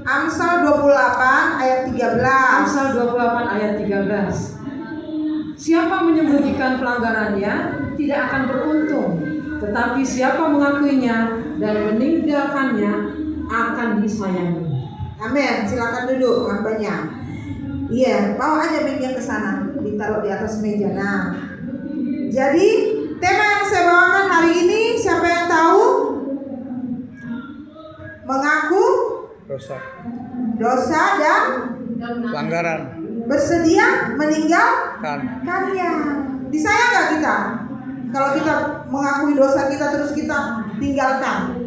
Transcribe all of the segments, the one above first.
Amsal 28 ayat 13. Amsal 28 ayat 13. Siapa menyembunyikan pelanggarannya tidak akan beruntung, tetapi siapa mengakuinya dan meninggalkannya akan disayangi. Amin. Silakan duduk hambanya. Iya, bawa aja mic-nya ke sana, ditaruh di atas meja. Nah, jadi tema yang saya bawakan hari ini, siapa yang tahu? Mengaku dosa dan pelanggaran, bersedia meninggalkannya. Disayang nggak kita? Kalau kita mengakui dosa kita terus kita tinggalkan.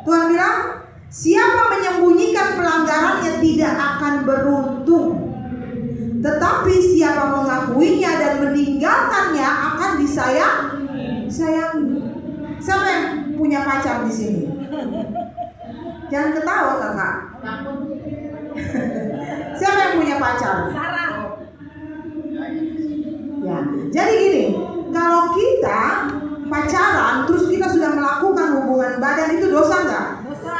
Tuhan bilang, siapa menyembunyikan pelanggarannya tidak akan beruntung, tetapi siapa mengakuinya dan meninggalkannya akan disayangi. Siapa yang punya pacar di sini? Jangan ketawa kakak. Siapa yang punya pacar? Sarah. Ya, jadi gini, kalau kita pacaran terus kita sudah melakukan hubungan badan, itu dosa nggak? Dosa.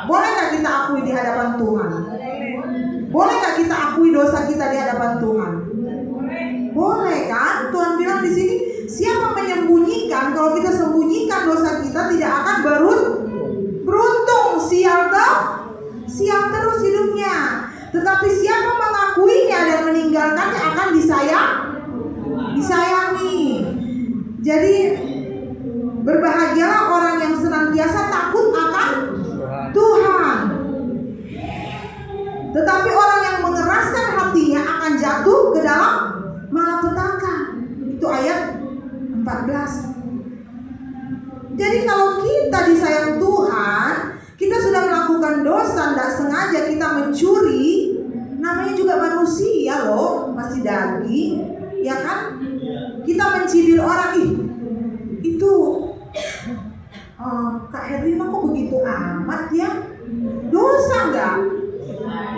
Boleh nggak kita akui di hadapan Tuhan? Boleh nggak kita akui dosa kita di hadapan Tuhan? Boleh kan? Tuhan bilang di sini, siapa menyembunyikan, kalau kita sembunyikan dosa kita tidak akan beruntung, sial terus hidupnya. Tetapi siapa mengakuinya dan meninggalkannya akan disayangi. Jadi berbahagialah orang yang senantiasa takut akan Tuhan. Tetapi orang yang mengeraskan hatinya akan jatuh ke dalam malapetaka. Itu ayat 14. Jadi kalau kita disayang Tuhan, kita sudah melakukan dosa, tidak sengaja kita mencuri, namanya juga manusia loh, masih daging, ya kan? Kita mencibir orang, itu Kak Herlina kok begitu amat ya? Dosa nggak?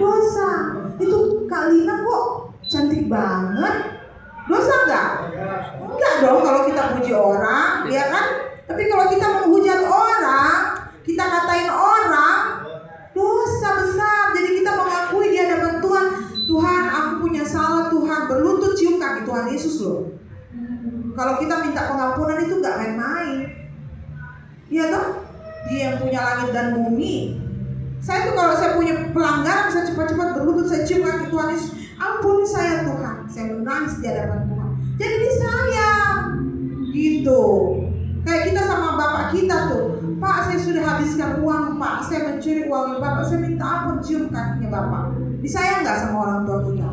Dosa. Itu Kak Lina kok cantik banget? Dosa nggak? Enggak dong kalau kita puji orang, ya kan? Tapi kalau kita menghujat orang, kita katain orang, dosa besar. Jadi kita mengakui di hadapan Tuhan, Tuhan aku punya salah Tuhan, berlutut cium kaki Tuhan Yesus loh. Kalau kita minta pengampunan itu nggak main-main. Iya toh? Dia yang punya langit dan bumi. Saya tuh kalau saya punya pelanggaran, saya cepat-cepat berlutut, saya cium kaki Tuhan Yesus, ampuni saya Tuhan. Saya menangis di hadapan Tuhan. Jadi disayang, gitu. Kayak kita sama bapak kita tuh, Pak saya sudah habiskan uang, Pak saya mencuri uang bapak, saya minta ampun, cium kakinya bapak. Disayang nggak sama orang tua kita?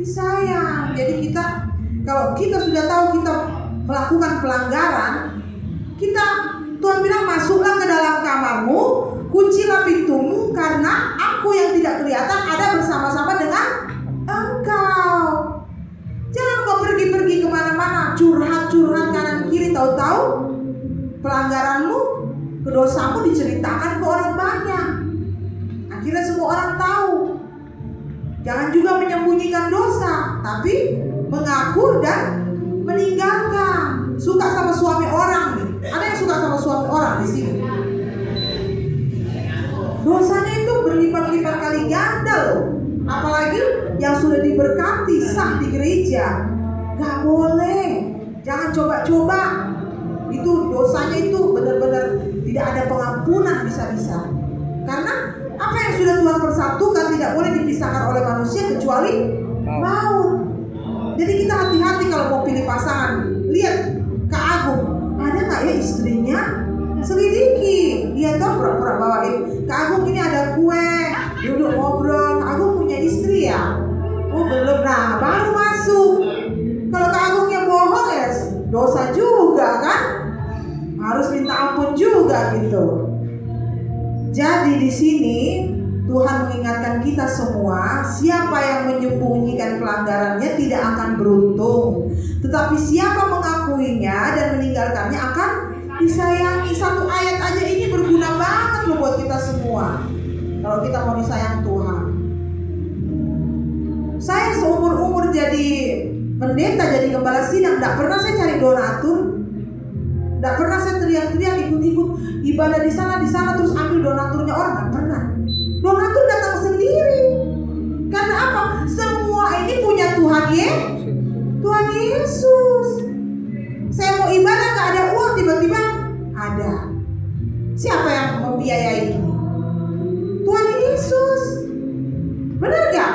Disayang. Jadi kita, kalau kita sudah tahu kita melakukan pelanggaran, Tuhan bilang masuklah ke dalam kamarmu, kuncilah pintumu, karena aku yang tidak kelihatan ada bersama-sama dengan engkau. Jangan kau pergi-pergi kemana-mana, curhat-curhat kanan kiri, tahu-tahu pelanggaranmu, kedosamu diceritakan ke orang banyak. Akhirnya semua orang tahu. Jangan juga menyembunyikan dosa, tapi mengaku dan meninggalkan. Suka sama suami orang nih. Ada yang suka sama suami orang di sini? Dosanya itu berlipat-lipat kali ganda loh. Apalagi yang sudah diberkati sah di gereja, gak boleh. Jangan coba-coba. Itu dosanya itu benar-benar tidak ada pengampunan bisa-bisa. Karena apa yang sudah Tuhan persatukan tidak boleh dipisahkan oleh manusia kecuali maut. Jadi kita hati-hati kalau mau pilih pasangan. Lihat Kak Agung, ada nggak ya istrinya? Selidiki. Dia tuh pura-pura bawain, Kak Agung ini ada kue, duduk ngobrol. Kak Agung punya istri ya? Oh belum. Nah baru masuk. Kalau Kak Agungnya bohong ya dosa juga kan? Harus minta ampun juga gitu. Jadi di sini Tuhan mengingatkan kita semua, siapa yang menyembunyikan pelanggarannya tidak akan beruntung, tetapi siapa mengakuinya dan meninggalkannya akan disayangi. Satu ayat aja ini berguna banget loh buat kita semua. Kalau kita mau disayang Tuhan. Saya seumur-umur jadi pendeta, jadi gembala sidang, tidak pernah saya cari donatur. Tidak pernah saya teriak-teriak ikut-ikut ibadah di sana terus ambil donaturnya orang, nggak pernah. Tuhan Yesus. Saya mau ibadah gak ada uang, tiba-tiba ada. Siapa yang membiayai ini? Tuhan Yesus. Benar gak?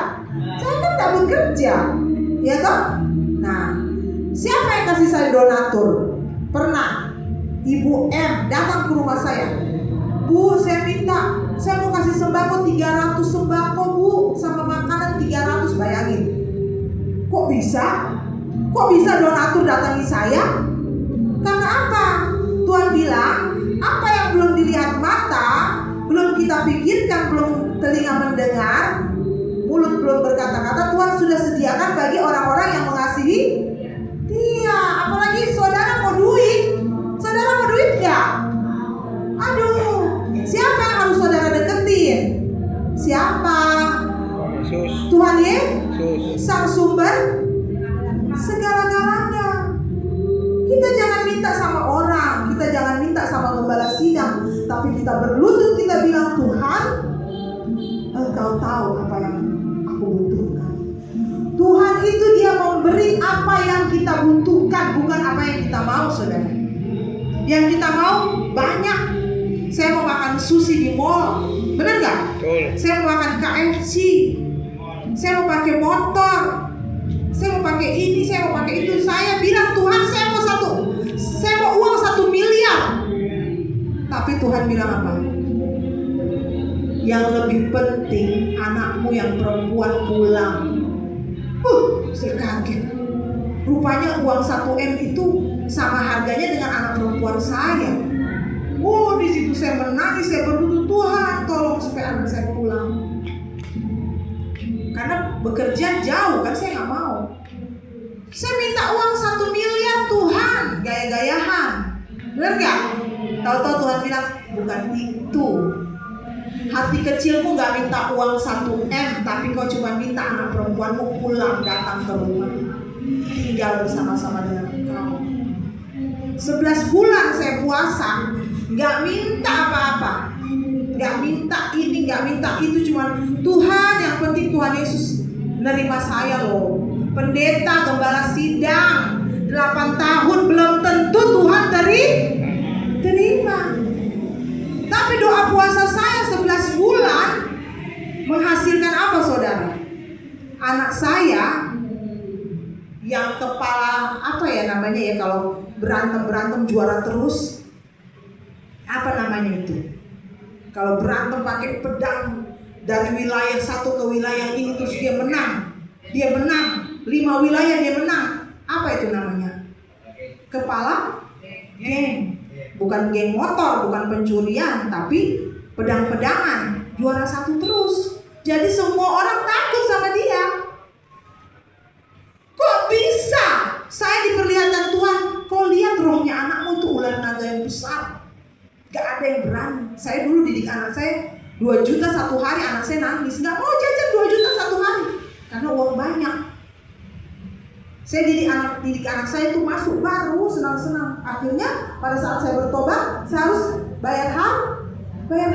Saya kan gak bekerja, ya toh? Nah, siapa yang kasih saya donatur? Pernah Ibu M datang ke rumah saya. Bu, saya minta, saya mau kasih sembako 300 sembako Bu, sama makanan 300, bayangin. Kok bisa? Kok bisa donatur datangi saya? Karena apa? Tuhan bilang, apa yang belum dilihat mata, belum kita pikirkan, belum telinga mendengar, mulut belum berkata-kata, Tuhan sudah sediakan bagi orang-orang yang mengasihi Dia. Apalagi saudara mau duit. Saudara mau duit gak? Aduh, siapa yang harus saudara deketin? Siapa? Yesus. Tuhan Sang sumber segala-galanya. Kita jangan minta sama orang, kita jangan minta sama gembala sidang, tapi kita berlutut, kita bilang, Tuhan, Engkau tahu apa yang aku butuhkan. Tuhan itu Dia memberi apa yang kita butuhkan, bukan apa yang kita mau, saudara. Yang kita mau banyak. Saya mau makan sushi di mall, benar gak? Saya mau makan KFC, saya mau pakai motor, saya mau pakai ini, saya mau pakai itu. Saya bilang, Tuhan, saya mau uang 1 miliar. Tapi Tuhan bilang apa? Yang lebih penting anakmu yang perempuan pulang. Saya kaget. Rupanya uang 1 M itu sama harganya dengan anak perempuan saya. Di situ saya menangis, saya berlutut, Tuhan, tolong supaya anak saya pulang. Karena bekerja jauh kan, saya nggak mau. Saya minta uang 1 miliar, Tuhan, gaya-gayahan, benar nggak? Tahu-tahu Tuhan bilang, bukan itu. Hati kecilmu nggak minta uang 1 M, tapi kau cuma minta anak perempuanmu pulang, datang ke rumah, tinggal bersama-sama dengan engkau. 11 bulan saya puasa, nggak minta apa-apa, nggak minta ini, nggak minta itu, cuma Tuhan, yang penting Tuhan Yesus menerima saya loh. Pendeta, gembala sidang 8 tahun belum tentu Tuhan terima. Tapi doa puasa saya 11 bulan menghasilkan apa, saudara? Anak saya yang kepala apa ya namanya ya, kalau berantem juara terus, apa namanya itu? Kalau berantem pakai pedang dari wilayah satu ke wilayah ini terus dia menang 5 wilayah dia menang, apa itu namanya? Kepala geng. Bukan geng motor, bukan pencurian, tapi pedang-pedangan, juara 1 terus. Jadi semua orang takut sama dia. Kok bisa? Saya diperlihatkan Tuhan, kau lihat rohnya anakmu tuh ular naga yang besar, gak ada yang berani. Saya dulu didik anak saya 2 juta 1 hari, anak saya nangis, gak mau jajan 2 juta 1 hari karena uang banyak. Saya didik anak saya itu masuk baru senang-senang. Akhirnya pada saat saya bertobat, saya harus bayar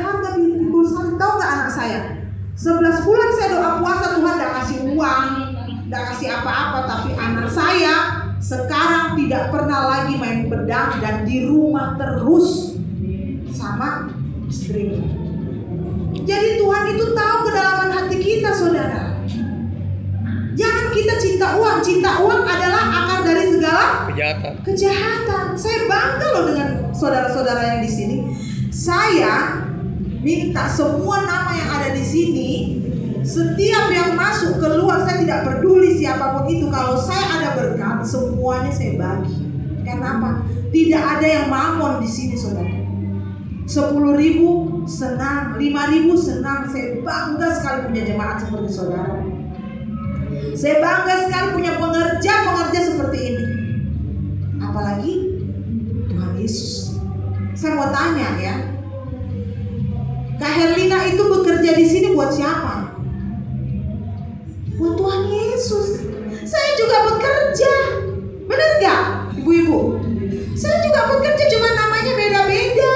harga di Gulsari. Tahu nggak anak saya? 11 bulan saya doa puasa, Tuhan nggak kasih uang, nggak kasih apa-apa, tapi anak saya sekarang tidak pernah lagi main pedang dan di rumah terus sama istrinya. Jadi Tuhan itu tahu kedalaman hati kita, saudara. Jangan kita cinta uang. Cinta uang adalah akar dari segala kejahatan. Saya bangga loh dengan saudara-saudara yang di sini. Saya minta semua nama yang ada di sini, setiap yang masuk keluar, saya tidak peduli siapapun itu. Kalau saya ada berkat, semuanya saya bagi. Karena apa? Tidak ada yang mamon di sini, saudara. 10.000 senang, 5.000 senang. Saya bangga sekali punya jemaat seperti saudara. Saya bangga sekali punya pengerja seperti ini. Apalagi Tuhan Yesus. Saya mau tanya ya, Kak Herlina itu bekerja di sini buat siapa? Buat Tuhan Yesus. Saya juga bekerja, benar nggak, ibu-ibu? Saya juga bekerja, cuma namanya beda-beda.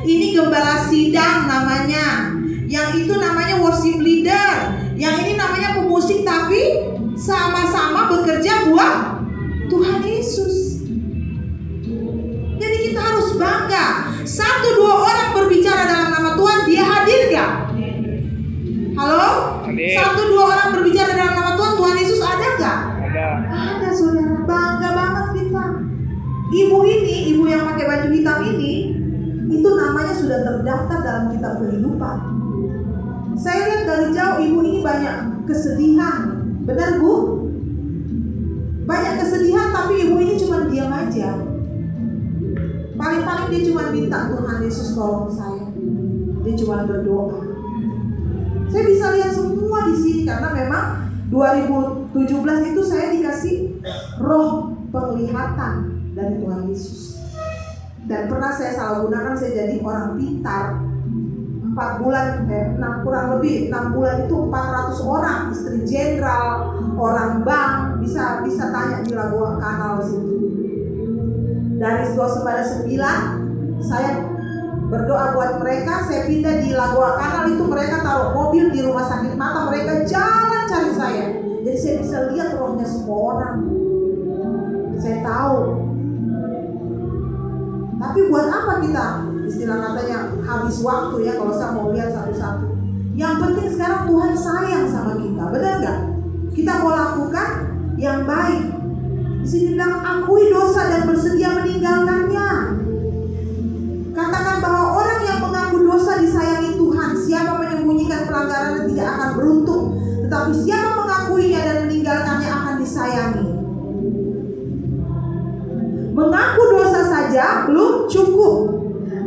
Ini gembala sidang namanya, yang itu namanya worship leader, yang ini namanya pemusik, tapi sama-sama bekerja buat Tuhan Yesus. Jadi kita harus bangga. 1-2 orang berbicara dalam nama Tuhan, dia hadir gak? Halo? 1-2 orang berbicara dalam nama Tuhan, Tuhan Yesus ada gak? Ada, saudara. Bangga banget kita. Ibu ini, ibu yang pakai baju hitam ini, itu namanya sudah terdaftar dalam kitab kehidupan. Saya lihat dari jauh ibu ini banyak kesedihan. Benar Bu? Banyak kesedihan, tapi ibu ini cuma diam aja. Paling-paling dia cuma minta Tuhan Yesus tolong saya. Dia cuma berdoa. Saya bisa lihat semua di sini karena memang 2017 itu saya dikasih roh penglihatan dari Tuhan Yesus. Dan pernah saya salah gunakan, saya jadi orang pintar. 4 bulan, kurang lebih 6 bulan itu 400 orang, istri jenderal, orang bank, bisa tanya di Lagoa Kanal situ. Dari Suasembada 9, saya berdoa buat mereka, saya pindah di Lagoa Kanal itu, mereka taruh mobil di rumah sakit mata, mereka jalan cari saya. Jadi saya bisa lihat rohnya semua orang. Saya tahu. Tapi buat apa kita? Istilah katanya habis waktu ya kalau saya mau lihat satu-satu. Yang penting sekarang Tuhan sayang sama kita, benar nggak? Kita mau lakukan yang baik. Di sini bilang akui dosa dan bersedia meninggalkannya. Katakan bahwa orang yang mengaku dosa disayangi Tuhan. Siapa menyembunyikan pelanggarannya tidak akan beruntung, tetapi siapa mengakuinya dan meninggalkannya akan disayangi. Mengaku dosa saja belum cukup.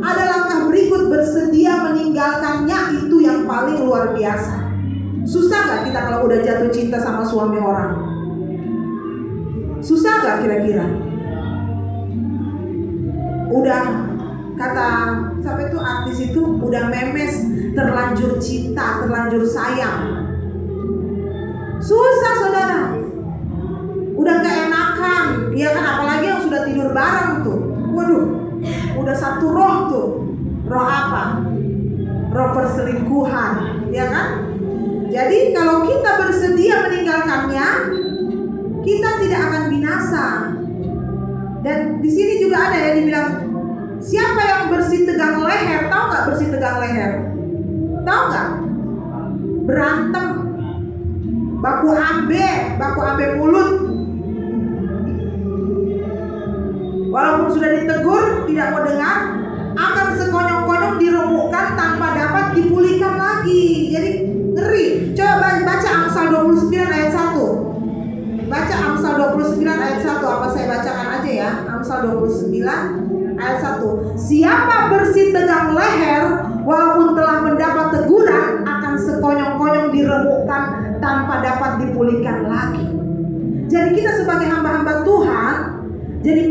Ada langkah berikut, bersedia meninggalkannya, itu yang paling luar biasa. Susah gak kita kalau udah jatuh cinta sama suami orang? Susah gak kira-kira? Udah kata siapa itu artis itu, udah memes, terlanjur cinta, terlanjur sayang. Susah saudara. Udah keenakan, ya kan, apalagi yang sudah tidur bareng tuh. Waduh, udah satu roh tuh. Roh apa? Roh perselingkuhan, ya kan? Jadi kalau kita bersedia meninggalkannya, kita tidak akan binasa. Dan di sini juga ada yang dibilang, siapa yang bersih tegang leher? Tahu nggak bersih tegang leher? Tahu nggak? Berantem, baku ambe mulut. Walaupun sudah ditegur, tidak mau dengar, akan sekonyong-konyong diremukkan tanpa dapat dipulihkan lagi. Jadi ngeri. Coba baca Amsal 29 ayat 1. Baca Amsal 29 ayat 1. Apa saya bacakan aja ya? Amsal 29 ayat 1. Siapa bersih tegang leher, walaupun telah mendapat teguran, akan sekonyong-konyong diremukkan tanpa dapat dipulihkan lagi. Jadi kita sebagai hamba-hamba Tuhan, jadi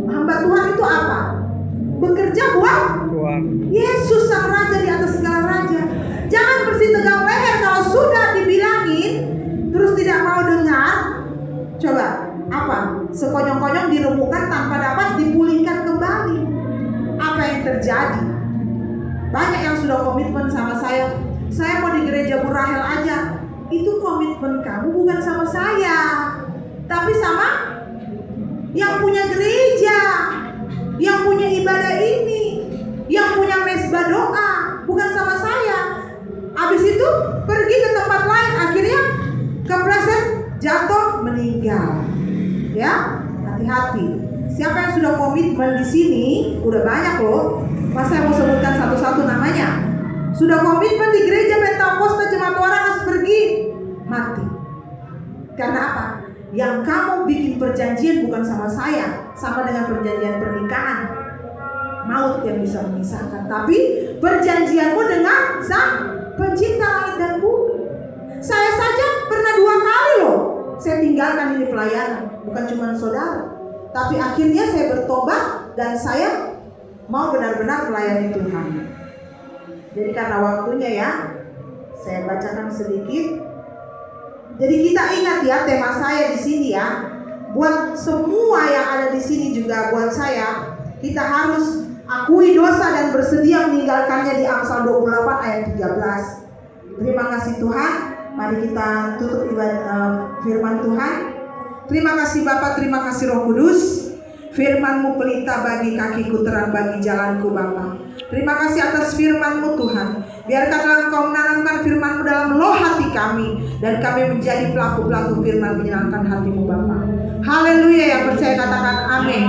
hamba Tuhan itu apa? Bekerja buat Yesus sang Raja di atas segala raja. Jangan bersih tegang leher kalau sudah dibilangin terus tidak mau dengar. Coba apa? Sekonyong-konyong diremukkan tanpa dapat dipulihkan kembali. Apa yang terjadi? Banyak yang sudah komitmen sama saya mau di gereja Bu Rahel aja. Itu komitmen kamu bukan sama saya, tapi sama yang punya gereja, yang punya ibadah ini, yang punya mezbah doa, bukan sama saya. Habis itu pergi ke tempat lain, akhirnya kepleset, jatuh, meninggal. Ya, hati-hati. Siapa yang sudah komitmen di sini, udah banyak loh. Mas saya mau sebutkan satu-satu namanya. Sudah komitmen di gereja Pentakosta Jemaat Waras, pergi, mati. Karena apa? Yang kamu bikin perjanjian bukan sama saya, sama dengan perjanjian pernikahan. Maut yang bisa memisahkan, tapi perjanjianmu dengan sang pencipta langit dan bumi. Saya saja pernah 2 kali loh saya tinggalkan ini pelayanan, bukan cuma saudara, tapi akhirnya saya bertobat dan saya mau benar-benar melayani Tuhan. Jadi karena waktunya ya, saya bacakan sedikit. Jadi kita ingat ya tema saya di sini ya. Buat semua yang ada di sini juga buat saya, kita harus akui dosa dan bersedia meninggalkannya di Amsal 28 ayat 13. Terima kasih Tuhan. Mari kita tutup ibadah firman Tuhan. Terima kasih Bapa, terima kasih Roh Kudus. Firman-Mu pelita bagi kakiku, terang bagi jalanku Bapa. Terima kasih atas firman-Mu Tuhan. Biarkanlah Engkau menanamkan firman-Mu dalam loh hati kami, dan kami menjadi pelaku-pelaku firman menyenangkan hati-Mu Bapa. Haleluya, yang percaya katakan amin.